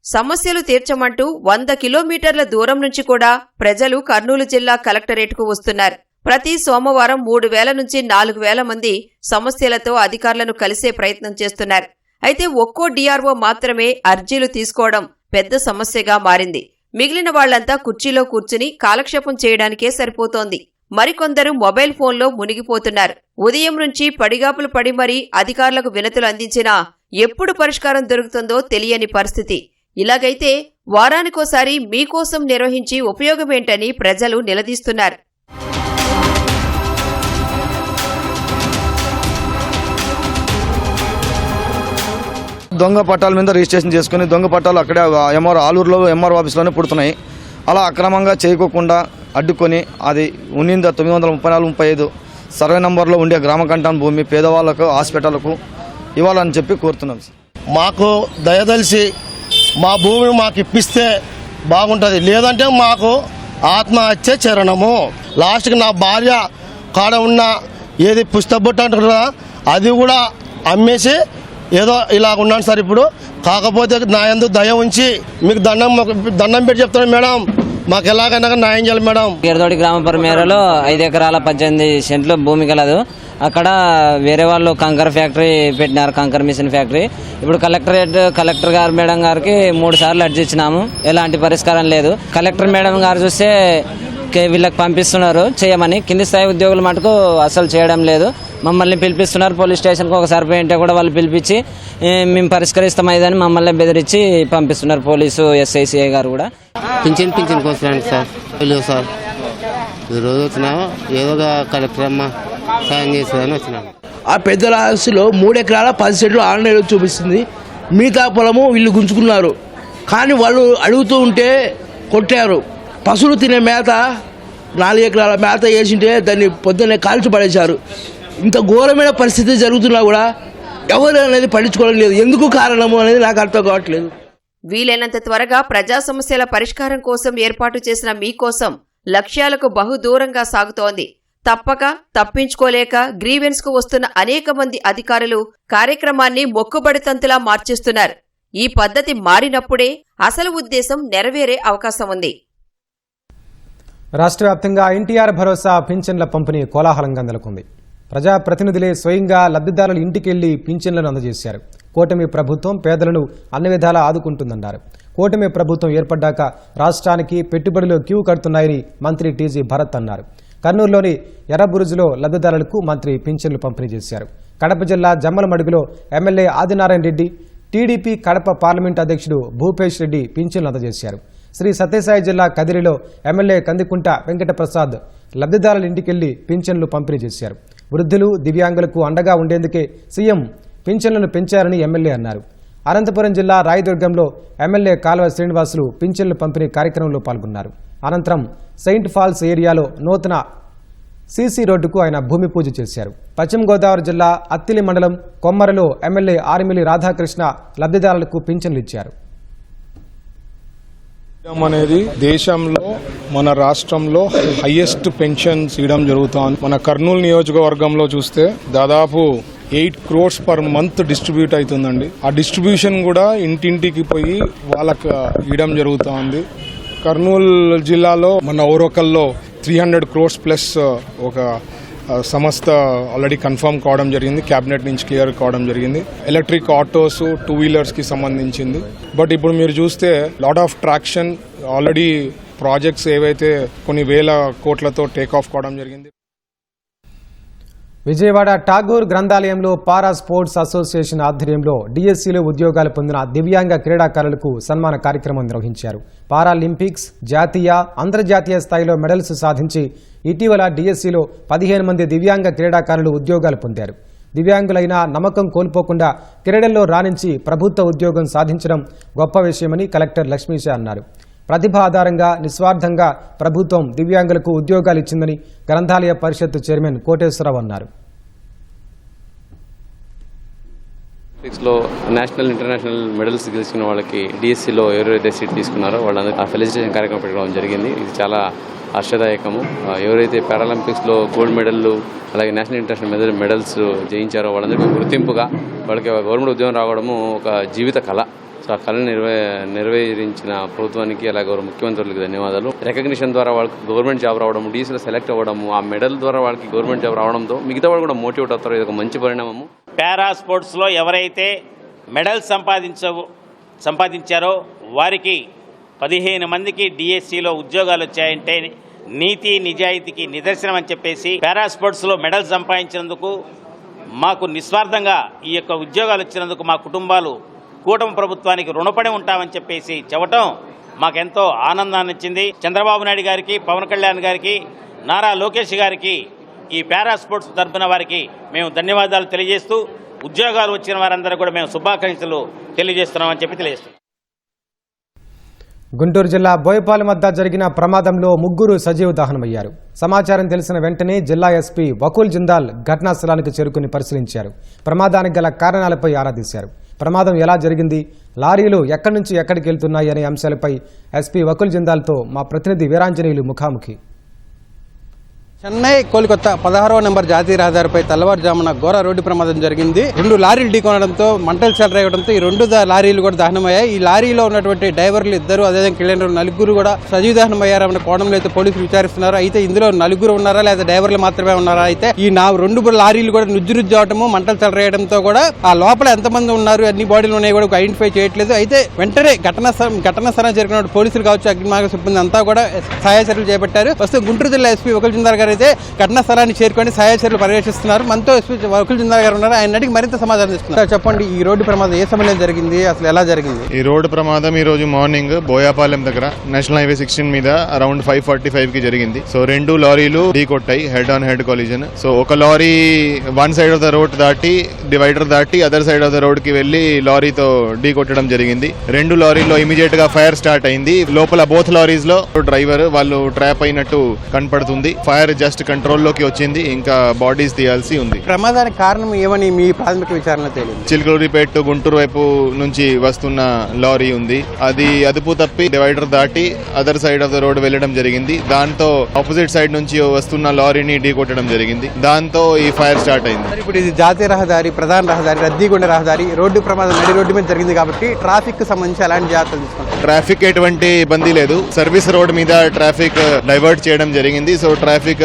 సమస్యలు తీర్చమంటూ 100 కిలోమీటర్ల దూరం నుంచి కూడా ప్రజలు కర్నూలు జిల్లా కలెక్టరేట్కు వస్తున్నారు. ప్రతి సోమవారం 3,000 నుంచి 4,000 మంది సమస్యలతో అధికారులను కలిసే ప్రయత్నం చేస్తున్నారు. అయితే ఒక్కో డిఆర్ఓ మాత్రమే అర్జీలు తీసుకోవడం పెద్ద సమస్యగా మారింది. మిగిలిన వాళ్లంతా కుర్చీలో కూర్చుని కాలక్షేపం చేయడానికే సరిపోతోంది. మరికొందరు మొబైల్ ఫోన్లో మునిగిపోతున్నారు. ఉదయం నుంచి పడిగాపులు పడి మరీ అధికారులకు వినతులు అందించినా ఎప్పుడు పరిష్కారం దొరుకుతుందో తెలియని పరిస్థితి. ఇలాగైతే వారానికోసారి మీకోసం నిర్వహించి ఉపయోగమేంటని ప్రజలు నిలదీస్తున్నారు. దొంగ పట్టాల మీద రిజిస్ట్రేషన్ చేసుకుని దొంగ పట్టాలు అక్కడే ఆలూరులో ఎంఆర్ ఆఫీస్లోనే పుడుతున్నాయి. అలా అక్రమంగా చేయకోకుండా అడ్డుకొని అది ఉన్నింద 934-35 సర్వే నంబర్లో ఉండే గ్రామ కంఠాన్ భూమి పేదవాళ్లకు హాస్పిటల్కు ఇవ్వాలని చెప్పి కోరుతున్నాం. మాకు దయదలిసి మా భూమిని మాకు ఇప్పిస్తే బాగుంటుంది. లేదంటే మాకు ఆత్మహత్య చరణము. లాస్ట్కి నా భార్య కాడ ఉన్న ఏది పుస్తబుట్ట అంటారా అది కూడా అమ్మేసి ఏదో ఇలా ఉన్నాను సార్. ఇప్పుడు కాకపోతే నా యందు దయ ఉంచి మీకు దండం పెట్టి చెప్తాను మేడం, మాకు ఎలాగైనా న్యాయం చేయాలి మేడం. గేర్దోడి గ్రామ పరిమేరలో 5 ఎకరాల 18 సెంట్లు భూమి కలదు. అక్కడ వేరే వాళ్ళు కంకర్ ఫ్యాక్టరీ పెట్టినారు, కంకర్ మిషన్ ఫ్యాక్టరీ. ఇప్పుడు కలెక్టర్ గారు మేడం గారికి 3 సార్లు అర్జీ ఇచ్చినాము. ఎలాంటి పరిష్కారం లేదు. కలెక్టర్ మేడం గారు చూస్తే వీళ్ళకి పంపిస్తున్నారు చేయమని. కింది స్థాయి ఉద్యోగుల మటుకు అసలు చేయడం లేదు. మమ్మల్ని పిలిపిస్తున్నారు పోలీస్ స్టేషన్కి. ఒకసారి పోయింటే కూడా వాళ్ళు పిలిపించి మేము పరిష్కరిస్తాం ఇదని మమ్మల్ని బెదిరించి పంపిస్తున్నారు పోలీసు ఎస్ఐసిఐ గారు కూడా. పింఛన్ కోసం సార్ తెలియదు సార్. ఈరోజు వచ్చినాము ఏదో కలెక్టర్ అమ్మ సాయం చేస్తుందని వచ్చినాము. ఆ పెద్దల ఆస్తిలో 3 ఎకరాల 10 సెంట్లు ఆన్లైన్ చూపిస్తుంది. మిగతా పొలము వీళ్ళు గుంజుకున్నారు. కానీ వాళ్ళు అడుగుతూ ఉంటే కొట్టారు. పశువులు తినే మేత 4 ఎకరాల మేత వేసింటే దాన్ని పొద్దున్నే కాల్చి పడేశారు. ఇంత ఘోరమైన పరిస్థితి జరుగుతున్నా కూడా ఎవరు అనేది పట్టించుకోవడం లేదు. ఎందుకు కారణము అనేది నాకు అర్థం కావట్లేదు. వీలైనంత త్వరగా ప్రజా సమస్యల పరిష్కారం కోసం ఏర్పాటు చేసిన మీకోసం లక్ష్యాలకు బహుదూరంగా సాగుతోంది. తప్పక తప్పించుకోలేక గ్రీవెన్స్ కు వస్తున్న అనేక మంది అధికారులు కార్యక్రమాన్ని మొక్కుబడితంతులా మార్చేస్తున్నారు. ఈ పద్ధతి మారినప్పుడే అసలు ఉద్దేశం నెరవేరే అవకాశం ఉంది. రాష్ట్ర వ్యాప్తంగా ఎన్టీఆర్ భరోసా పింఛన్ల పంపిణీ కోలాహలంగా నెలకొంది. ప్రజాప్రతినిధులే స్వయంగా లబ్ధిదారుల ఇంటికెళ్లి పింఛన్లను అందజేశారు. కూటమి ప్రభుత్వం పేదలను అన్ని విధాలా ఆదుకుంటుందన్నారు. కూటమి ప్రభుత్వం ఏర్పడ్డాక రాష్ట్రానికి పెట్టుబడులు క్యూ కడుతున్నాయని మంత్రి టీజీ భరత్ అన్నారు. కర్నూలులోని ఎర్రబురుజులో లబ్ధిదారులకు మంత్రి పింఛన్లు పంపిణీ చేశారు. కడప జిల్లా జమ్మలమడుగులో MLA Adinarayana Reddy, TDP Kadapa parliament అధ్యక్షుడు భూపేష్ రెడ్డి పింఛన్లు అందజేశారు. శ్రీ సత్యసాయి జిల్లా కదిరిలో ఎమ్మెల్యే కందికుంట వెంకటప్రసాద్ లబ్ధిదారుల ఇంటికెళ్లి పింఛన్లు పంపిణీ చేశారు. వృద్ధులు, దివ్యాంగులకు అండగా ఉండేందుకే సీఎం పింఛన్లను పెంచారని ఎమ్మెల్యే అన్నారు. అనంతపురం జిల్లా రాయదుర్గంలో ఎమ్మెల్యే కాల్వ శ్రీనివాసులు పింఛన్లు పంపిణీ కార్యక్రమంలో పాల్గొన్నారు. అనంతరం సెయింట్ ఫాల్స్ ఏరియాలో నూతన సీసీ రోడ్డుకు ఆయన భూమి పూజ చేశారు. పశ్చిమ గోదావరి జిల్లా అత్తిలి మండలం కొమ్మరలో ఎమ్మెల్యే ఆర్మిలి రాధాకృష్ణ లబ్ధిదారులకు పింఛన్లు ఇచ్చారు. అనేది దేశంలో మన రాష్ట్రంలో హైయెస్ట్ పెన్షన్స్ ఇవ్వడం జరుగుతుంది. మన కర్నూలు నియోజకవర్గంలో చూస్తే దాదాపు 8 crores పర్ మంత్ డిస్ట్రిబ్యూట్ అవుతుందండి. ఆ డిస్ట్రిబ్యూషన్ కూడా ఇంటింటికి పోయి వాళ్ళకి ఇవ్వడం జరుగుతుంది. కర్నూలు జిల్లాలో మన ఓరకల్లో 300 crores ప్లస్ ఒక సంస్థ ఆల్రెడీ కన్ఫర్మ్ కావడం జరిగింది, క్యాబినెట్ నుంచి క్లియర్ కావడం జరిగింది. ఎలక్ట్రిక్ ఆటోస్, 2 వీలర్స్కి సంబంధించింది. బట్ ఇప్పుడు మీరు చూస్తే lot of traction, already projects ఏవైతే కొన్ని వేల కోట్లతో టేక్ ఆఫ్ కావడం జరిగింది. విజయవాడ ఠాగూర్ గ్రంథాలయంలో పారా స్పోర్ట్స్ అసోసియేషన్ ఆధ్వర్యంలో డిఎస్సీలో ఉద్యోగాలు పొందిన దివ్యాంగ క్రీడాకారులకు సన్మాన కార్యక్రమం నిర్వహించారు. పారాలింపిక్స్, జాతీయ, అంతర్జాతీయ స్థాయిలో మెడల్స్ సాధించి ఇటీవల డిఎస్సీలో 15 మంది దివ్యాంగ క్రీడాకారులు ఉద్యోగాలు పొందారు. దివ్యాంగులైన నమ్మకం కోల్పోకుండా క్రీడల్లో రాణించి ప్రభుత్వ ఉద్యోగం సాధించడం గొప్ప విషయమని కలెక్టర్ లక్ష్మీశ అన్నారు. ప్రతిభ ఆధారంగా నిస్వార్థంగా ప్రభుత్వం దివ్యాంగులకు ఉద్యోగాలు ఇచ్చిందని గ్రంథాలయ పరిషత్ చైర్మన్ కోటేశ్వరరావు అన్నారు. లో నేషనల్ ఇంటర్నేషనల్ మెడల్స్ గెలిచిన వాళ్ళకి డిఎస్సీలో ఎవరైతే సీట్ తీసుకున్నారో వాళ్ళందరికీ ఆ ఫెలిసిటేషన్ కార్యక్రమం పెట్టడం జరిగింది. ఇది చాలా హర్షదాయకము. ఎవరైతే పారాలింపిక్స్లో గోల్డ్ మెడల్లు అలాగే నేషనల్ ఇంటర్నేషనల్ మెడల్స్ జయించారో వాళ్ళందరికీ గుర్తింపుగా వాళ్ళకి గవర్నమెంట్ ఉద్యోగం రావడము ఒక జీవిత కళ. సో ఆ కళను నెరవేరించిన ప్రభుత్వానికి అలాగే ముఖ్యమంత్రులకు ధన్యవాదాలు. రికగ్నిషన్ ద్వారా వాళ్ళకి గవర్నమెంట్ జాబ్ రావడం, డిఎస్సీలో సెలెక్ట్ అవ్వడము, ఆ మెడల్ ద్వారా వాళ్ళకి గవర్నమెంట్ జాబ్ రావడంతో మిగతా వాళ్ళు కూడా మోటివేట్ అవుతారు. ఇది ఒక మంచి పరిణామము. పారా స్పోర్ట్స్లో ఎవరైతే మెడల్ సంపాదించారో వారికి 15 మందికి డిఎస్సీలో ఉద్యోగాలు వచ్చాయంటే నీతి నిజాయితీకి నిదర్శనం అని చెప్పేసి పారా స్పోర్ట్స్లో మెడల్ సంపాదించినందుకు మాకు నిస్వార్థంగా ఈ యొక్క ఉద్యోగాలు వచ్చినందుకు మా కుటుంబాలు కూటమి ప్రభుత్వానికి రుణపడి ఉంటామని చెప్పేసి చెప్పటం మాకెంతో ఆనందాన్ని ఇచ్చింది. చంద్రబాబు నాయుడు గారికి, పవన్ కళ్యాణ్ గారికి, నారా లోకేష్ గారికి ఈ పారా స్పోర్ట్స్ తరఫున వారికి మేము ధన్యవాదాలు తెలియజేస్తూ ఉద్యోగాలు వచ్చిన వారందరూ కూడా మేము శుభాకాంక్షలు తెలియజేస్తున్నామని చెప్పి తెలియజేస్తున్నాం. గుంటూరు జిల్లా బోయపాలెం వద్ద జరిగిన ప్రమాదంలో 3 సజీవ దహనమయ్యారు. సమాచారం తెలిసిన వెంటనే జిల్లా ఎస్పీ వకుల్ జిందాల్ ఘటనా స్థలానికి చేరుకుని పరిశీలించారు. ప్రమాదానికి గల కారణాలపై ఆరా తీశారు. ప్రమాదం ఎలా జరిగింది, లారీలు ఎక్కడి నుంచి ఎక్కడికి వెళ్తున్నాయి అనే అంశాలపై ఎస్పీ వకుల్ జిందాల్తో మా ప్రతినిధి వీరాంజనేయులు ముఖాముఖి. చెన్నై కోల్కతా 16వ నెంబర్ జాతీయ రహదారిపై తెల్లవారుజామున ఘోర రోడ్డు ప్రమాదం జరిగింది. 2 లారీలు ఢీకొనడంతో మంటలు చెలరేయడంతో ఈ 2 లారీలు కూడా దహనమయ్యాయి. ఈ లారీలో ఉన్నటువంటి డ్రైవర్లు 2, అదేవిధంగా క్లీనర్లు 4 కూడా సజీవ దహనమయ్యారన్న కోణంలో అయితే పోలీసులు విచారిస్తున్నారు. అయితే ఇందులో 4 ఉన్నారా లేదా డ్రైవర్లు మాత్రమే ఉన్నారా? అయితే ఈ 2 లారీలు కూడా నుజ్జు అవడము, మంటలు చెలరేయడంతో కూడా ఆ లోపల ఎంతమంది ఉన్నారు, అన్ని బాడీలు ఉన్నాయి కూడా ఐడెంటిఫై చేయట్లేదు. అయితే వెంటనే ఘటనా స్థలం చేరుకున్న పోలీసులు కావచ్చు, అగ్నిమార్గ సిబ్బంది అంతా కూడా సహాయ చర్యలు చేపట్టారు. ప్రస్తుతం గుంటూరు జిల్లా ఎస్పీ వకుల్ జిందాల్ గారు అయితే ఘటనా స్థలాన్ని చేరుకొని సహాయ చర్యలు పర్యవేక్షిస్తున్నారు. మనతో వకుల్ జిందాల్ గారు ఉన్నారు. ఆయన అడిగి మరింత సమాచారం ఇస్తున్నారు. చెప్పండి, ఈ రోడ్డు ప్రమాదం ఏ సమయంలో జరిగింది, అసలు ఎలా జరిగింది? ఈ రోడ్డు ప్రమాదం ఈ రోజు మార్నింగ్ బోయాపాలెం దగ్గర నేషనల్ హైవే 16 మీద అరౌండ్ 5:45 కి జరిగింది. సో 2 లారీలు ఢీ కొట్టాయి, head on head collision. So ఒక లారీ one side of the road దాటి డివైడర్ దాటి other side of the road కి వెళ్లి లారీతో ఢీ కొట్టడం జరిగింది. 2 లారీల్లో ఇమీడియట్ గా ఫైర్ స్టార్ట్ అయింది. లోపల బోత్ లారీస్ లో డ్రైవర్ వాళ్ళు ట్రాప్ అయినట్టు కనపడుతుంది. ఫైర్ జస్ట్ కంట్రోల్ లోకి వచ్చింది. ఇంకా బాడీస్ తీయాల్సి ఉంది. ప్రమాదానికి కారణం ఏమని మీ ప్రాథమిక విచారణ తెలియదు. చిలుకలూరిపేట గుంటూరు వైపు నుంచి వస్తున్న లారీ ఉంది. అది అదుపు తప్పి డివైడర్ దాటి other side of the road వెళ్లడం జరిగింది. దాంతో ఆపోజిట్ సైడ్ నుంచి వస్తున్న లారీని ఢీ కొట్టడం జరిగింది. దాంతో ఈ ఫైర్ స్టార్ట్ అయింది. ఇప్పుడు ఇది జాతీయ రహదారి, ప్రధాన రహదారి, రద్దీగుండ రహదారి, రోడ్డు ప్రమాదం నడి రోడ్డు మీద జరిగింది కాబట్టి ట్రాఫిక్ కు సంబంధించి ఎలాంటి జాగ్రత్తలు తీసుకుంటారు? ట్రాఫిక్ ఎటువంటి ఇబ్బంది లేదు. సర్వీస్ రోడ్ మీద ట్రాఫిక్ డైవర్ట్ చేయడం జరిగింది. సో ట్రాఫిక్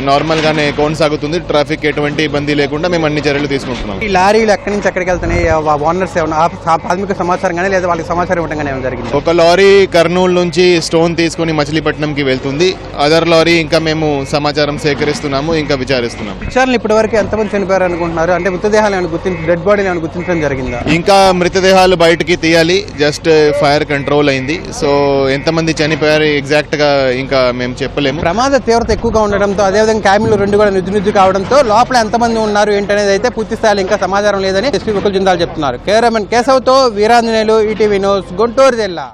నార్మల్ గానే కొనసాగుతుంది. ట్రాఫిక్ ఎటువంటి ఇబ్బంది లేకుండా మేము అన్ని చర్యలు తీసుకుంటున్నాం. ఈ లారీలు ఎక్కడి నుంచి ఎక్కడికి వెళ్తున్నాయి, ఓనర్స్ ఏమన్నా ప్రాథమిక సమాచారం కానీ లేదా వాళ్ళకి సమాచారం ఇవ్వడం కానీ జరిగింది? ఒక లారీ కర్నూలు నుంచి స్టోన్ తీసుకుని మచిలీపట్నంకి వెళ్తుంది. అదర్ లారీ ఇంకా మేము సమాచారం సేకరిస్తున్నాము, ఇంకా విచారిస్తున్నాము. విచారణ ఇప్పటి వరకు ఎంతమంది చనిపోయారు అనుకుంటున్నారు? అంటే మృతదేహాలు డెడ్ బాడీ గుర్తించడం జరిగిందా? ఇంకా మృతదేహాలు బయటకి తీయాలి. జస్ట్ ఫైర్ కంట్రోల్ అయింది. సో ఎంతమంది చనిపోయారు ఎగ్జాక్ట్ గా ఇంకా మేము చెప్పలేము. ప్రమాద తీవ్రత ఎక్కువగా ఉండడంతో అదేవిధంగా క్యాబిన్లు 2 కూడా నుజ్జు కావడంతో లోపల ఎంతమంది ఉన్నారు ఏంటనేది అయితే పూర్తి స్థాయిలో ఇంకా సమాచారం లేదని ఎస్పీ వకుల్ జిందాల్ చెప్తున్నారు. కెమెరామెన్ కేశవ్తో వీరాంజనేయులు, ఈటీవీ న్యూస్, గుంటూరు జిల్లా.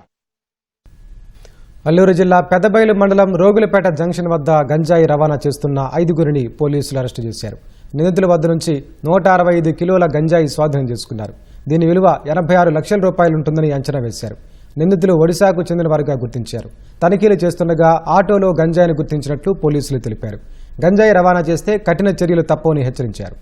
అల్లూరు జిల్లా పెద్దబయలు మండలం రోగులపేట జంక్షన్ వద్ద గంజాయి రవాణా చేస్తున్న 5గురిని పోలీసులు అరెస్టు చేశారు. నిందితుల వద్ద నుంచి 165 కిలోల గంజాయి స్వాధీనం చేసుకున్నారు. దీని విలువ 86 లక్షల రూపాయలుంటుందని అంచనా వేశారు. నిందితులు ఒడిశాకు చెందిన వారిగా గుర్తించారు. తనిఖీలు చేస్తుండగా ఆటోలో గంజాయిని గుర్తించినట్లు పోలీసులు తెలిపారు. గంజాయి రవాణా చేస్తే కఠిన చర్యలు తప్పవని హెచ్చరించారు.